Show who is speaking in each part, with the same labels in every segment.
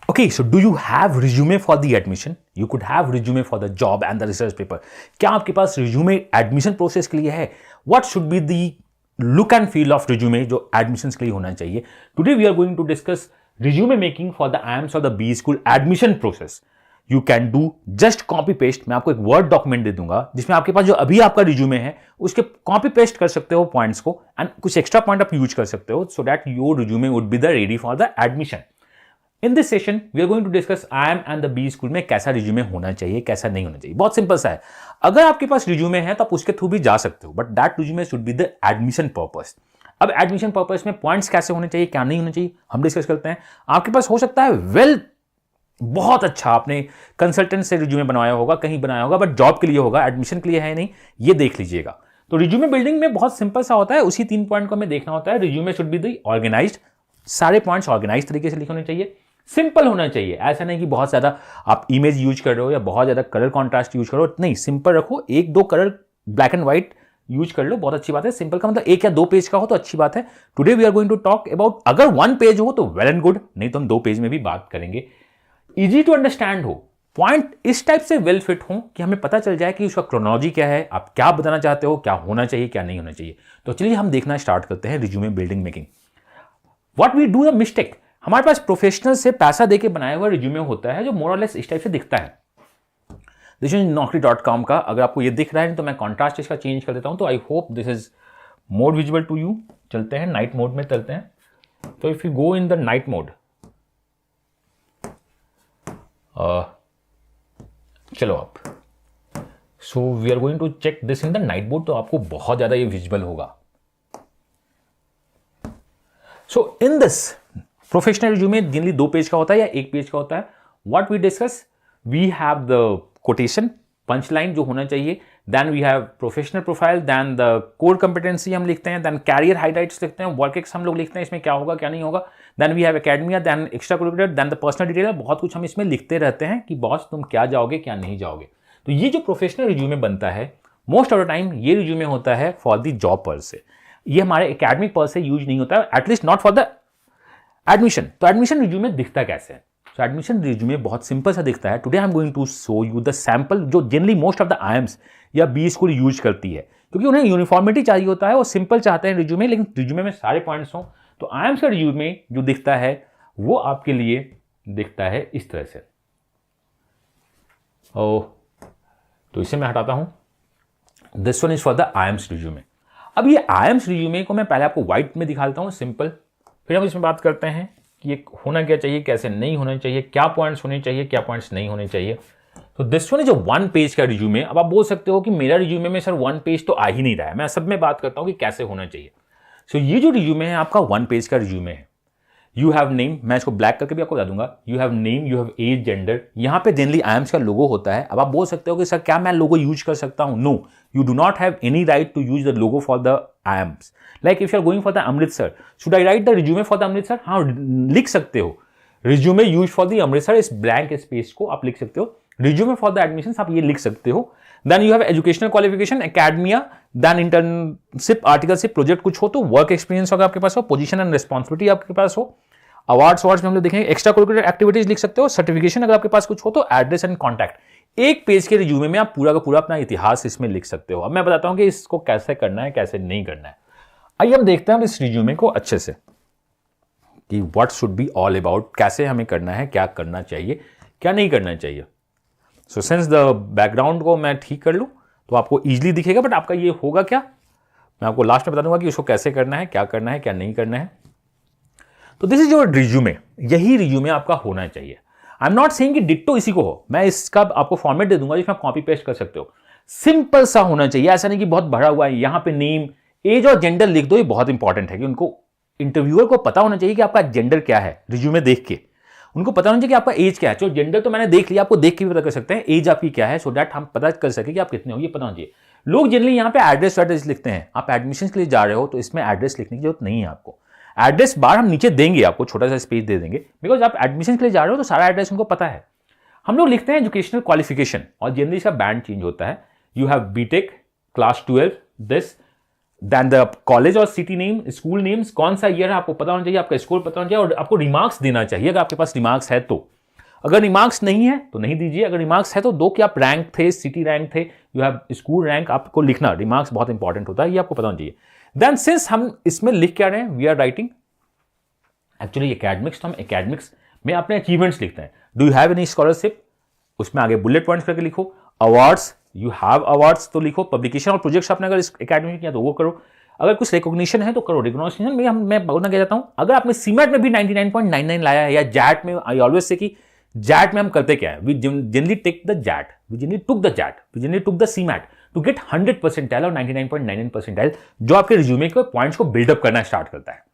Speaker 1: Okay, so do you have resume for the admission? You could have resume for the job and the research paper. क्या आपके पास resume admission process के लिए है? What should be the look and feel of resume जो admissions के लिए होना चाहिए? Today we are going to discuss resume making for the IIMS or the B school admission process. You can do just copy paste. मैं आपको एक word document दे दूंगा जिसमें आपके पास जो अभी आपका resume है उसके copy paste कर सकते हो points को and कुछ extra point आप use कर सकते हो so that your resume would be the ready for the admission. In this session we are going to discuss IIM and the B school में कैसा रिज्यूमे होना चाहिए, कैसा नहीं होना चाहिए. बहुत सिंपल सा है. अगर आपके पास रिज्यूमे है तो आप उसके थ्रू भी जा सकते हो, but that resume should be the admission purpose. अब एडमिशन पर्पस में पॉइंट्स कैसे होने चाहिए, क्या नहीं होने चाहिए, हम डिस्कस करते हैं. आपके पास हो सकता है बहुत अच्छा आपने कंसल्टेंट से रिज्यूमे बनाया होगा, कहीं बनाया होगा, बट जॉब के लिए होगा, एडमिशन के लिए है नहीं, ये देख लीजिएगा. तो रिज्यूमे बिल्डिंग में बहुत सिंपल सा होता है, उसी 3 पॉइंट को हमें देखना होता है. Resume should be the organised, सारे पॉइंट्स ऑर्गेनाइज तरीके से लिखे होने चाहिए. सिंपल होना चाहिए, ऐसा नहीं कि बहुत ज्यादा आप इमेज यूज कर रहे हो या बहुत ज्यादा कलर कॉन्ट्रास्ट यूज करो. नहीं, सिंपल रखो. 1-2 colour black and white use कर लो, बहुत अच्छी बात है. सिंपल का मतलब 1 या 2 पेज का हो तो अच्छी बात है. Today we are going to talk about अगर 1 पेज हो तो वेल एंड गुड, नहीं तो हम 2 पेज में भी बात करेंगे. इजी टू अंडरस्टैंड हो, पॉइंट इस टाइप से वेल फिट हो कि हमें पता चल जाए कि उसका क्रोनोलॉजी क्या है, आप क्या बताना चाहते हो, क्या होना चाहिए, क्या नहीं होना चाहिए. तो चलिए हम देखना स्टार्ट करते हैं resume building making. What we do the mistake, हमारे पास प्रोफेशनल से पैसा देके बनाया हुआ रिज्यूमे होता है जो मोर और लेस इस टाइप से दिखता है. दिस इज naukri.com का. अगर आपको ये दिख रहा है तो मैं कॉन्ट्रास्ट इसका चेंज कर देता हूं. तो I hope this is more visible to you. चलते हैं नाइट मोड में, चलते हैं. तो if you go in the night mode, चलो आप, so we are going to check this in the night mode. तो आपको बहुत ज्यादा ये विजिबल होगा. So in this professional resume generally 2 page का होता है या 1 पेज का होता है. What we discuss, we have the quotation, punch line जो होना चाहिए. Then we have professional profile, then the core competency हम लिखते हैं, देन कैरियर हाइलाइट्स लिखते हैं, वर्क एक्स हम लोग लिखते हैं, इसमें क्या होगा क्या नहीं होगा. Then we have academia, then extra curricular, then the personal detail. बहुत कुछ हम इसमें लिखते रहते हैं कि बॉस तुम क्या जाओगे क्या नहीं जाओगे. तो ये जो प्रोफेशनल रिज्यूमे बनता है मोस्ट ऑफ द टाइम ये रिज्यूमे होता है फॉर द जॉब पर्पस से. ये हमारे एकेडमिक पर्पस से यूज नहीं होता है, at least not for the admission. तो एडमिशन रिज्यूमे दिखता कैसे है? तो एडमिशन रिज्यूमे बहुत सिंपल सा दिखता है. Today I am going to show you the sample जो generally most of the IIMs या बी स्कूल यूज करती है, क्योंकि उन्हें यूनिफॉर्मिटी चाहिए होता है, वो सिंपल चाहते हैं रिज्यूमे, लेकिन रिज्यूमे में सारे पॉइंट्स हों. तो IIMs का रिज्यूमे जो दिखता है वो आपके लिए दिखता है इस तरह से. तो इसे मैं हटाता हूं. This one is for the IIMs resume. अब ये IIMs रिज्यूमे को मैं पहले आपको व्हाइट में दिखा देता हूं, सिंपल. फिर हम इसमें बात करते हैं कि ये होना क्या चाहिए, कैसे नहीं होना चाहिए, क्या पॉइंट्स होने चाहिए, क्या पॉइंट्स नहीं होने चाहिए. तो दिस वन इज 1 पेज का रिज्यूमे. अब आप बोल सकते हो कि मेरा रिज्यूमे में सर 1 पेज तो आ ही नहीं रहा है. मैं सब में बात करता हूं कि कैसे होना चाहिए. सो ये जो रिज्यूमे है आपका 1 पेज का रिज्यूमे है. यू हैव नेम, मैं इसको ब्लैक करके भी आपको बता दूंगा. You have name, you have age, gender. यहां पे जनरली IIMs का लोगो होता है. अब आप बोल सकते हो कि सर क्या मैं लोगो यूज कर सकता हूं? No, you do not have any right to use the logo for the IIMs. Like if you are going for the Amritsar, should I write the resume for the Amritsar? हाँ, लिख सकते हो. Resume used for the Amritsar इस blank space को आप लिख सकते हो. Resume for the admissions आप ये लिख सकते हो. Then you have educational qualification, academia, then internship, articleship, project कुछ हो तो work experience अगर आपके पास हो, position and responsibility आपके पास हो. अवार्ड्स में हम लोग देखेंगे. एक्स्ट्रा करिकुलर एक्टिविटीज लिख सकते हो. सर्टिफिकेशन अगर आपके पास कुछ हो तो एड्रेस एंड कॉन्टैक्ट. 1 पेज के रिज्यूमे में आप पूरा का पूरा अपना इतिहास इसमें लिख सकते हो. अब मैं बताता हूं कि इसको कैसे करना है, कैसे नहीं करना है. आइए हम देखते हैं इस रिज्यूमे को अच्छे से कि what should be all about, कैसे हमें करना है, क्या करना चाहिए, क्या नहीं करना चाहिए. सो सिंस द बैकग्राउंड को मैं ठीक कर लूं तो आपको इजीली दिखेगा, बट आपका ये होगा क्या, मैं आपको लास्ट में बता दूंगा कि उसको कैसे करना है, क्या नहीं करना है. तो दिस इज योर रिज्यूमे. यही रिज्यूमे आपका होना चाहिए. आई एम नॉट सेइंग कि डिट्टो इसी को हो. मैं इसका आपको फॉर्मेट दे दूंगा जिसमें आप कॉपी पेस्ट कर सकते हो. सिंपल सा होना चाहिए, ऐसा नहीं कि बहुत भरा हुआ है. यहां पे नेम, एज और जेंडर लिख दो. ये बहुत इंपॉर्टेंट है कि उनको, इंटरव्यूअर को पता होना चाहिए कि आपका जेंडर क्या है. रिज्यूमे देख के उनको पता होना चाहिए कि आपका एज क्या है. जो जेंडर तो मैंने देख लिया, आपको देख के भी पता कर सकते हैं एज आपकी क्या है, सो दैट हम पता कर सके कि आप कितने हो, ये पता होना चाहिए. लोग जनरली यहाँ पे एड्रेस लिखते हैं. आप एडमिशन के लिए जा रहे हो तो इसमें एड्रेस लिखने की जरूरत नहीं है आपको. एड्रेस बार हम नीचे देंगे, आपको छोटा सा स्पेस दे देंगे, बिकॉज आप एडमिशन के लिए जा रहे हो तो सारा एड्रेस उनको पता है. हम लोग लिखते हैं एजुकेशनल क्वालिफिकेशन और जनरली इसका बैंड चेंज होता है. You have BTech, class 12, this, then the college और सिटी नेम, स्कूल नेम्स, कौन सा ईयर है आपको पता होना चाहिए, आपका स्कूल पता होना चाहिए, और आपको रिमार्क्स देना चाहिए अगर आपके पास रिमार्क्स है तो. अगर रिमार्क्स नहीं है तो नहीं दीजिए, अगर रिमार्क्स है तो दो कि आप रैंक थे, सिटी रैंक थे, यू हैव स्कूल रैंक, आपको लिखना, रिमार्क्स बहुत इंपॉर्टेंट होता है, ये आपको पता होना चाहिए। देन सिंस हम इसमें लिख क्या रहे हैं, we are writing actually academics, तो हम एकेडमिक्स में अपने अचीवमेंट्स लिखते हैं। Do you have any scholarship, उसमें आगे बुलेट पॉइंट्स करके लिखो। अवार्ड्स, यू हैव अवार्ड्स तो लिखो। पब्लिकेशन और प्रोजेक्ट्स आपने अगर इस एकेडमी में किया तो वो करो। अगर कुछ रिकॉग्निशन है तो करो। रिकॉग्निशन में मैं बोलना क्या चाहता हूं, अगर आपने सीमेट में भी 99.99 लाया है, या जैट में, आई ऑलवेज से कि जैट में हम करते क्या है, we generally take the XAT, we generally took the XAT, we generally took the CMAT to get 100 percentile और 99.99 परसेंटाइल, जो आपके रिज्यूमे के पॉइंट्स को बिल्डअप करना स्टार्ट करता है।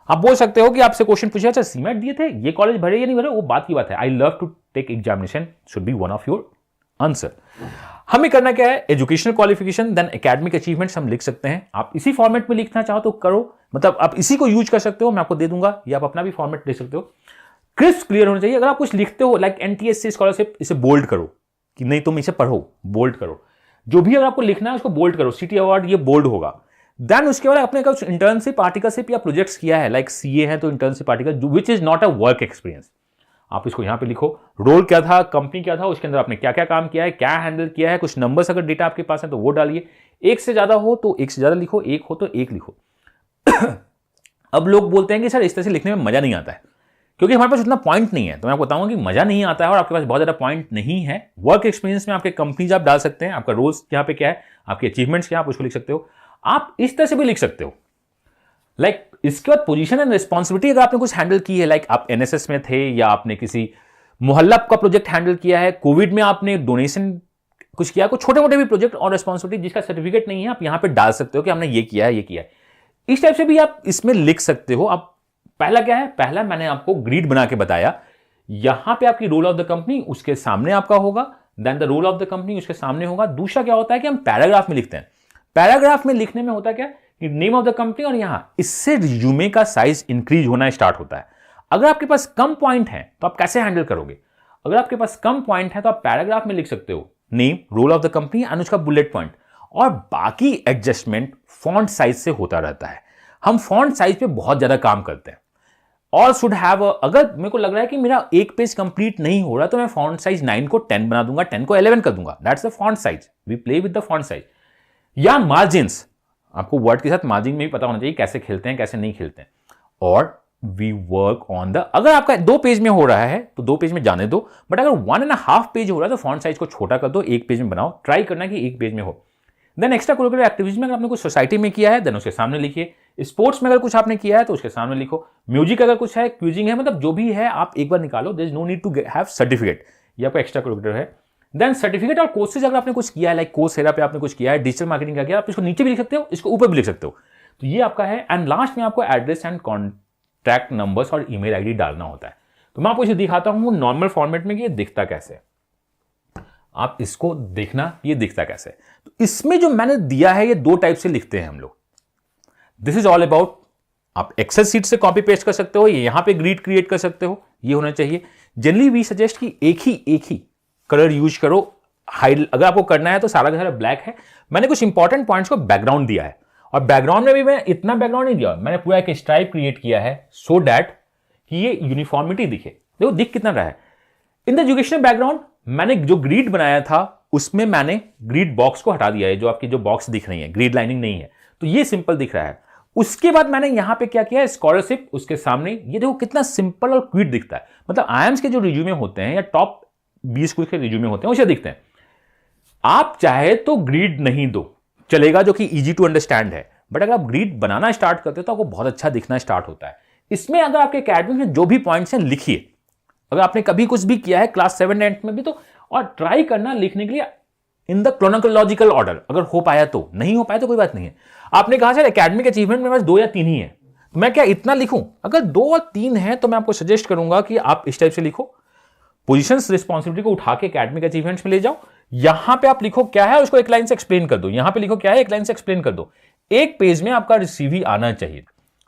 Speaker 1: आप बोल सकते हो कि आपसे क्वेश्चन पूछा, अच्छा सीमेट दिए थे, ये कॉलेज भरे या नहीं भरे, वो बात की बात है। I love to take examination should be one of your answer. हमें करना क्या है, educational qualification then academic achievements हम लिख सकते हैं। आप इसी फॉर्मेट में लिखना चाहो तो करो, मतलब आप इसी को यूज कर सकते हो, मैं आपको दे दूंगा, या आप अपना भी फॉर्मेट ले सकते हो। क्रिस्प क्लियर होना चाहिए। अगर आप कुछ लिखते हो लाइक एनटीएससी स्कॉलरशिप, इसे बोल्ड करो, कि नहीं तुम इसे पढ़ो, बोल्ड करो। जो भी अगर आपको लिखना है उसको बोल्ड करो। सिटी अवार्ड ये बोल्ड होगा। देन उसके बाद आपने कुछ इंटर्नशिप, आर्टिकलशिप या प्रोजेक्ट्स किया है, लाइक सीए है तो internship article, which is not a work experience, आप इसको यहां पे लिखो। रोल क्या था, कंपनी क्या था, उसके अंदर आपने क्या क्या काम किया है, क्या हैंडल किया है, कुछ नंबर्स अगर डेटा आपके पास है तो वो डालिए। एक से ज्यादा हो तो एक से ज्यादा लिखो, एक हो तो एक लिखो। अब लोग बोलते हैं कि सर इस तरह से लिखने में मजा नहीं आता है, क्योंकि हमारे पास उतना पॉइंट नहीं है। तो मैं आपको बताऊंगा कि मजा नहीं आता है और आपके पास बहुत ज्यादा पॉइंट नहीं है। वर्क एक्सपीरियंस में आपके कंपनीज आप डाल सकते हैं, आपका रोल्स यहाँ पे क्या है, आपके अचीवमेंट्स क्या है, आप उसको लिख सकते हो। आप इस तरह से भी लिख सकते हो, लाइक इसके बाद पोजीशन एंड रिस्पॉन्सिबिलिटी, अगर आपने कुछ हैंडल की है, लाइक आप एनएसएस में थे, या आपने किसी मोहल्ला का प्रोजेक्ट हैंडल किया है, कोविड में आपने डोनेशन कुछ किया, कुछ छोटे मोटे भी प्रोजेक्ट और रिस्पॉन्सिबिलिटी जिसका सर्टिफिकेट नहीं है, आप यहां पे डाल सकते हो कि हमने ये किया है, ये किया है। इस टाइप से भी आप इसमें लिख सकते हो। आप पहला क्या है, पहला मैंने आपको ग्रिड बना के बताया, यहां पे आपकी रोल ऑफ द कंपनी उसके सामने आपका होगा, then the role of the company उसके सामने होगा। दूसरा क्या होता है कि हम पैराग्राफ में लिखते हैं। पैराग्राफ में लिखने में होता क्या कि नेम ऑफ द कंपनी, और यहां इससे रिज्यूमे का साइज इंक्रीज होना स्टार्ट होता है। अगर आपके पास कम पॉइंट है तो आप कैसे हैंडल करोगे, अगर आपके पास कम पॉइंट है तो आप पैराग्राफ में लिख सकते हो name, role of the company and उसका बुलेट पॉइंट, और बाकी एडजस्टमेंट फॉन्ट साइज से होता रहता है। हम फॉन्ट साइज पे बहुत ज्यादा काम करते हैं। और शुड हैव, अगर मेरे को लग रहा है कि मेरा एक पेज कंप्लीट नहीं हो रहा तो मैं फॉन्ट साइज 9 को 10 बना दूंगा, 10 को 11 कर दूंगा, that's the font size, we play with the font size. या मार्जिन्स, आपको वर्ड के साथ मार्जिन में भी पता होना चाहिए कैसे खेलते हैं कैसे नहीं खेलते हैं। और वी वर्क ऑन द, अगर आपका 2 पेज में हो रहा है तो 2 पेज में जाने दो, बट अगर 1.5 पेज हो रहा है तो फॉन्ट साइज को छोटा कर दो, 1 पेज में बनाओ, ट्राई करना कि 1 पेज में हो। देन एक्स्ट्रा करिकुलर एक्टिविटीज में अगर आपने कुछ सोसाइटी में किया है देन उसके सामने लिखिए। स्पोर्ट्स में अगर कुछ आपने किया है तो उसके सामने लिखो। म्यूजिक अगर कुछ है, क्विजिंग है, मतलब जो भी है आप एक बार निकालो, there is no need to have certificate, ये आपका एक्स्ट्रा करिकुलर है। देन सर्टिफिकेट और कोर्सेज अगर आपने कुछ किया है, लाइक कोर्सेरा पे आपने कुछ किया है, डिजिटल मार्केटिंग का किया, आप इसको नीचे भी लिख सकते हो, इसको ऊपर भी लिख सकते हो, तो ये आपका है। एंड लास्ट में आपको एड्रेस एंड कॉन्टैक्ट नंबर्स और ईमेल आईडी डालना होता है। तो मैं आपको इसे दिखाता हूं नॉर्मल फॉर्मेट में कि ये दिखता कैसे, आप इसको देखना ये दिखता कैसे। तो इसमें जो मैंने दिया है ये 2 टाइप से लिखते हैं हम लोग। दिस इज ऑल अबाउट, आप एक्सेल सीट से कॉपी पेस्ट कर सकते हो, यहां पे ग्रिड क्रिएट कर सकते हो, ये होना चाहिए। जनरली वी सजेस्ट कि एक ही कलर यूज करो। हाइड अगर आपको करना है तो सारा का सारा ब्लैक है। मैंने कुछ इंपॉर्टेंट पॉइंट्स को बैकग्राउंड दिया है, और बैकग्राउंड में भी मैं इतना बैकग्राउंड नहीं दिया, मैंने पूरा एक स्ट्राइप क्रिएट किया है सो दैट कि ये यूनिफॉर्मिटी दिखे। देखो दिख कितना रहा है। इन द एजुकेशनल बैकग्राउंड मैंने जो ग्रिड बनाया था उसमें मैंने ग्रिड बॉक्स को हटा दिया है, जो आपकी जो बॉक्स दिख रही है, ग्रिड लाइनिंग नहीं है, तो ये सिंपल दिख रहा है। उसके बाद मैंने यहां पे क्या किया है, स्कॉलरशिप उसके सामने, ये देखो कितना सिंपल और क्विक दिखता है। मतलब आईएम्स के जो रिज्यूमे होते हैं या टॉप 20 स्कूल के रिज्यूमे होते हैं उसे दिखते हैं। आप चाहे तो ग्रिड नहीं दो चलेगा, जो कि इजी टू अंडरस्टैंड है, बट अगर आप ग्रिड बनाना स्टार्ट करते हो तो आपको बहुत अच्छा दिखना स्टार्ट होता है। इसमें अगर आपके एकेडमिक में जो भी पॉइंट्स हैं लिखिए, अगर आपने कभी कुछ भी किया है क्लास 7 8 में भी तो, और ट्राई करना लिखने के लिए इन द क्रोनोलॉजिकल ऑर्डर, अगर हो पाया तो, नहीं हो पाया तो कोई बात नहीं है। आपने कहा सर एकेडमिक अचीवमेंट में बस 2 या 3 ही है, तो मैं क्या इतना लिखूं? अगर 2 और 3 है तो मैं आपको सजेस्ट करूंगा कि आप इस टाइप से लिखो, पोजीशंस रिस्पॉन्सिबिलिटी को उठा के एकेडमिक अचीवमेंट्स में ले जाओ। यहां पे आप लिखो क्या है उसको एक लाइन से एक्सप्लेन कर दो, यहां पे लिखो क्या है एक लाइन से एक्सप्लेन कर दो। एक पेज में आपका सीवी आना चाहिए।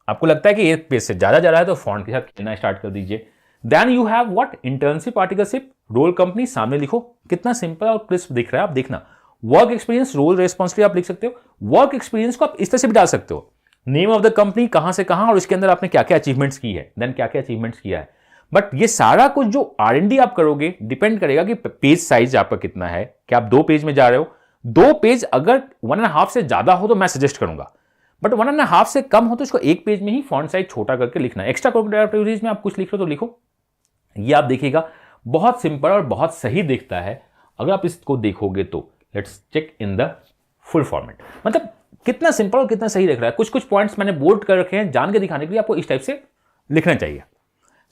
Speaker 1: आपको लगता है कि एक पेज से ज्यादा जा रहा है तो फॉन्ट के साथ खेलना स्टार्ट कर दीजिए। Then you have what, internship, articleship, role, company, सामने लिखो। कितना सिंपल और क्रिस्प दिख रहा है, आप देखना। वर्क एक्सपीरियंस, रोल, रेस्पॉन्सिबिलिटी आप लिख सकते हो। वर्क एक्सपीरियंस को आप इस तरह से भी डाल सकते हो, नेम ऑफ द कंपनी, कहां से कहां और उसके अंदर आपने क्या क्या अचीवमेंट्स की है, देन क्या क्या अचीवमेंट्स किया है। बट ये सारा कुछ जो R&D आप करोगे डिपेंड करेगा कि पेज साइज आपका कितना है, कि आप 2 पेज में जा रहे हो। 2 पेज अगर 1.5 से ज्यादा हो तो मैं सजेस्ट करूंगा, बट 1.5 से कम हो तो इसको 1 पेज में ही फॉन्ट साइज छोटा करके लिखना है। एक्स्ट्रा करिकुलर एक्टिविटीज में आप कुछ लिख रहे हो तो लिखो, ये आप देखिएगा बहुत सिंपल और बहुत सही दिखता है अगर आप इसको देखोगे तो। Let's check in the full format, मतलब कितना सिंपल और कितना सही दिख रहा है। कुछ कुछ पॉइंट्स मैंने बोल्ड कर रखे हैं जान के दिखाने के लिए, आपको इस टाइप से लिखना चाहिए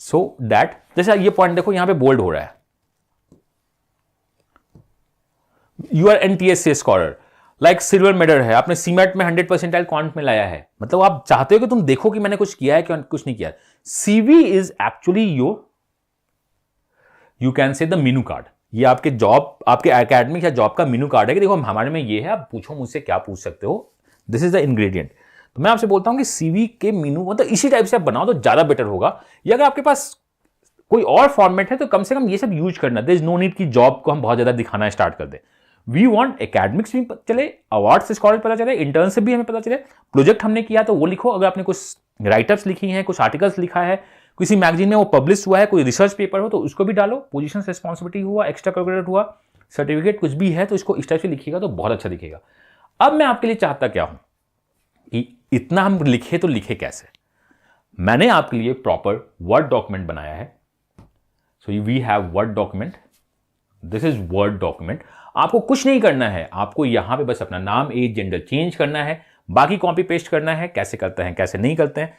Speaker 1: सो दैट, जैसे ये पॉइंट देखो यहां पे बोल्ड हो रहा है, you are NTSA scholar, like silver medal है, आपने सीमेट में 100% क्वांट में लाया है, मतलब आप चाहते हो कि तुम देखो कि मैंने कुछ किया है कि कुछ नहीं किया। CV is actually your, you can say the menu card, ये आपके जॉब, आपके एकेडमिक या जॉब का मेनू कार्ड है कि देखो हमारे में ये है, आप पूछो मुझसे क्या पूछ सकते हो, दिस इज द इंग्रेडिएंट। तो मैं आपसे बोलता हूं कि CV के मेनू मतलब इसी टाइप से आप बनाओ तो ज्यादा बेटर होगा। या अगर आपके पास कोई और फॉर्मेट है तो कम से कम ये सब यूज करना, देयर इज नो नीड कि जॉब को हम बहुत ज्यादा दिखाना स्टार्ट कर दें। वी वांट एकेडमिक्स भी चले, अवार्ड्स स्कॉलर पता चले, इंटर्नशिप भी हमें पता चले, प्रोजेक्ट हमने किया तो वो लिखो। अगर आपने कुछ राइटअप्स लिखी हैं, कुछ आर्टिकल्स लिखा है, किसी मैगजीन में वो पब्लिश हुआ है, कोई रिसर्च पेपर हो तो उसको भी डालो, पोजीशन रिस्पॉन्सिबिलिटी हुआ, एक्स्ट्रा करिकुलर हुआ, सर्टिफिकेट कुछ भी है तो इसको इस टाइप से लिखिएगा तो बहुत अच्छा दिखेगा। अब मैं आपके लिए चाहता क्या हूं कि इतना हम लिखे तो लिखे कैसे। मैंने आपके लिए प्रॉपर वर्ड डॉक्यूमेंट बनाया है। So we have Word document, this is Word document. आपको कुछ नहीं करना है, आपको यहां पे बस अपना नाम, एज, जेंडर चेंज करना है, बाकी कॉपी पेस्ट करना है। कैसे करते हैं कैसे नहीं करते हैं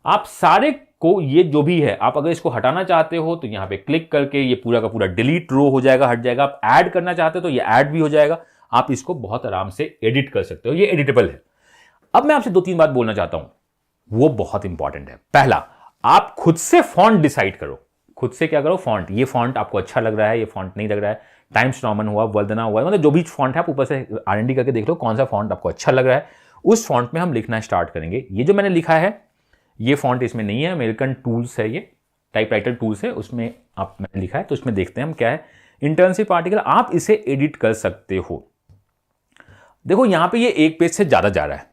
Speaker 1: आप सारे को, ये जो भी है आप अगर इसको हटाना चाहते हो तो यहां पे क्लिक करके ये पूरा का पूरा डिलीट रो हो जाएगा, हट जाएगा। आप ऐड करना चाहते हो तो ये ऐड भी हो जाएगा, आप इसको बहुत आराम से एडिट कर सकते हो, ये एडिटेबल है। अब मैं आपसे 2-3 बात बोलना चाहता हूं, वो बहुत इंपॉर्टेंट है। पहला, आप खुद से फॉन्ट डिसाइड करो, खुद से क्या करो, फॉन्ट, ये फॉन्ट आपको अच्छा लग रहा है, ये फॉन्ट नहीं लग रहा है, टाइम्स नॉर्मन हुआ, वर्धना हुआ, मतलब जो भी फॉन्ट है आप ऊपर से R&D करके देख लो कौन सा फॉन्ट आपको अच्छा लग रहा है, उस फॉन्ट में हम लिखना स्टार्ट करेंगे। ये जो मैंने लिखा है ये फॉन्ट इसमें नहीं है, अमेरिकन टूल्स है, ये टाइपराइटर टूल्स है, उसमें आप मैंने लिखा है, तो उसमें देखते हैं हम क्या है। इंटर्नशिप आर्टिकल, आप इसे एडिट कर सकते हो। देखो यहां पे ये 1 पेज से ज्यादा जा रहा है,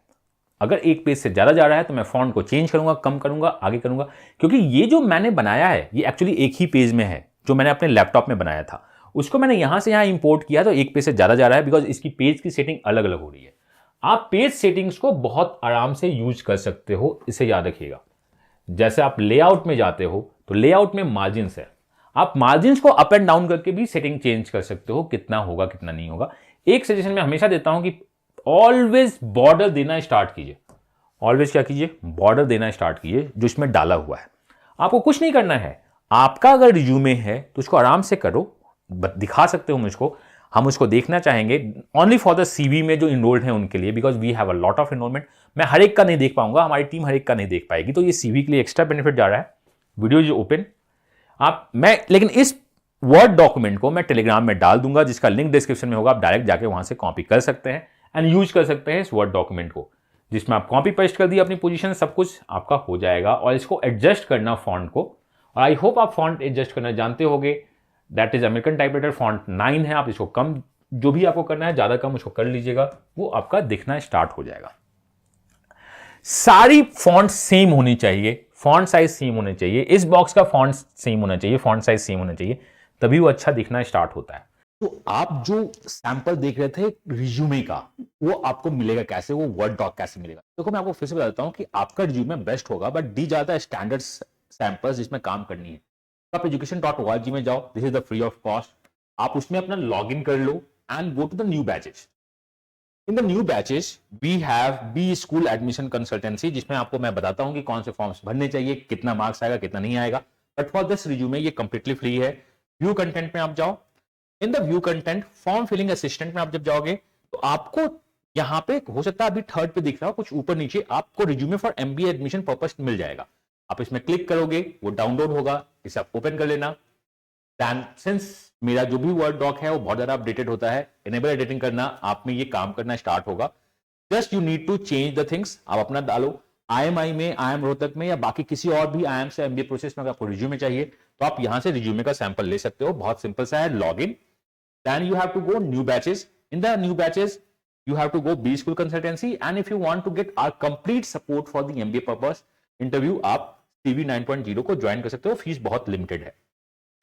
Speaker 1: अगर 1 पेज से ज्यादा जा रहा है तो मैं फॉन्ट को चेंज करूंगा, कम करूंगा, आगे करूंगा, क्योंकि ये जो मैंने बनाया है ये एक्चुअली एक ही पेज में है, जो मैंने अपने लैपटॉप में बनाया था उसको मैंने यहां से यहां इंपोर्ट किया तो 1 पेज से ज्यादा जा रहा है, बिकॉज इसकी पेज की सेटिंग अलग अलग हो रही है। आप पेज सेटिंग्स को बहुत आराम से यूज कर सकते हो, इसे याद रखिएगा। जैसे आप लेआउट में जाते हो तो लेआउट में मार्जिन्स है, आप मार्जिन्स को अप एंड डाउन करके भी सेटिंग चेंज कर सकते हो, कितना होगा कितना नहीं होगा। एक सजेशन मैं हमेशा देता हूं कि ऑलवेज बॉर्डर देना स्टार्ट कीजिए, ऑलवेज क्या कीजिए, बॉर्डर देना स्टार्ट कीजिए जो इसमें डाला हुआ है। आपको कुछ नहीं करना है, आपका अगर रिज्यूमे है तो उसको आराम से करो, दिखा सकते हो मुझको, हम उसको देखना चाहेंगे ओनली फॉर द CV में जो इनरोल्ड है उनके लिए, because we have a lot of enrolment. मैं हर एक का नहीं देख पाऊंगा, हमारी टीम हर एक का नहीं देख पाएगी, तो ये CV के लिए एक्स्ट्रा बेनिफिट जा रहा है। वीडियो इज ओपन, लेकिन इस वर्ड डॉक्यूमेंट को मैं टेलीग्राम में डाल दूंगा जिसका लिंक डिस्क्रिप्शन में होगा, आप डायरेक्ट जाके वहां से कॉपी कर सकते हैं एंड यूज कर सकते हैं इस वर्ड डॉक्यूमेंट को, जिसमें आप कॉपी पेस्ट कर दिए अपनी पोजीशन, सब कुछ आपका हो जाएगा। और इसको एडजस्ट करना फॉन्ट को, और आई होप आप फॉन्ट एडजस्ट करना जानते होगे, that is American typewriter font 9 है। आप इसको कम, जो भी आपको करना है ज्यादा कम उसको कर लीजिएगा, वो आपका दिखना स्टार्ट हो जाएगा। सारी फॉन्ट सेम होनी चाहिए, फॉन्ट साइज सेम होने चाहिए, इस बॉक्स का फॉन्ट सेम होना चाहिए, फॉन्ट साइज सेम होना चाहिए, तभी वो अच्छा दिखना स्टार्ट होता है। तो आप जो सैंपल देख रहे थे रिज्यूमे का, वो आपको मिलेगा कैसे, वो वर्ड डॉक कैसे मिलेगा? देखो मैं आपको फिर से बता देता हूं कि आपका रिज्यूमे बेस्ट होगा, बट दी जाता है स्टैंडर्ड सैंपल्स जिसमें काम करनी है। आप education.org में जाओ, this is the free of cost, आप उसमें अपना लॉग इन कर लो and go to the new batches. In the new batches we have B school admission consultancy, जिसमें आपको मैं बताता हूं कि कौन से फॉर्म्स भरने चाहिए, कितना मार्क्स आएगा कितना नहीं आएगा, बट फॉर दिस रिज्यूमे ये कंप्लीटली फ्री है। व्यू कंटेंट में आप जाओ, in the view content form filling assistant में आप जब जाओगे तो आपको यहां पे हो सकता है अभी 3rd पे दिख रहा हो, कुछ ऊपर नीचे आपको resume for MBA admission purpose मिल जाएगा। आप इसमें क्लिक करोगे, वो डाउनलोड होगा, इसे आप ओपन कर लेना। देन सिंस मेरा जो भी वर्ड डॉक है वो बहुत ज्यादा अपडेटेड होता है, इनेबल एडिटिंग करना, आप में ये काम करना स्टार्ट होगा। Just you need to change the things, आप अपना डालो। IMI में, IIM रोहतक में या बाकी किसी और भी IIM से MBA प्रोसेस में अगर आपको रिज्यूमे चाहिए तो आप यहां से रिज्यूमे का सैंपल ले सकते हो, बहुत सिंपल सा है। Log in, then you have to go new batches, in the new batches you have to go B School Consultancy, and if you want to get our complete support for the MBA purpose interview, आप CV 9.0 को join कर सकते हो, fees बहुत limited है।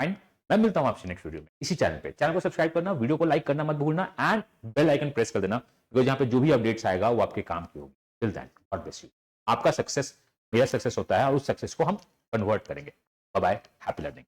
Speaker 1: Fine, मैं मिलता हूं आपसे नेक्स्ट वीडियो में इसी चैनल पे। चैनल को सब्सक्राइब करना, वीडियो को लाइक करना मत भूलना एंड बेल आइकन प्रेस कर देना, बिकॉज यहाँ पे जो भी अपडेट्स आएगा वो आपके काम की होगी। Till then, God bless you. आपका सक्सेस मेरा सक्सेस होता है और उस सक्सेस को हम कन्वर्ट करेंगे। Bye bye, happy learning.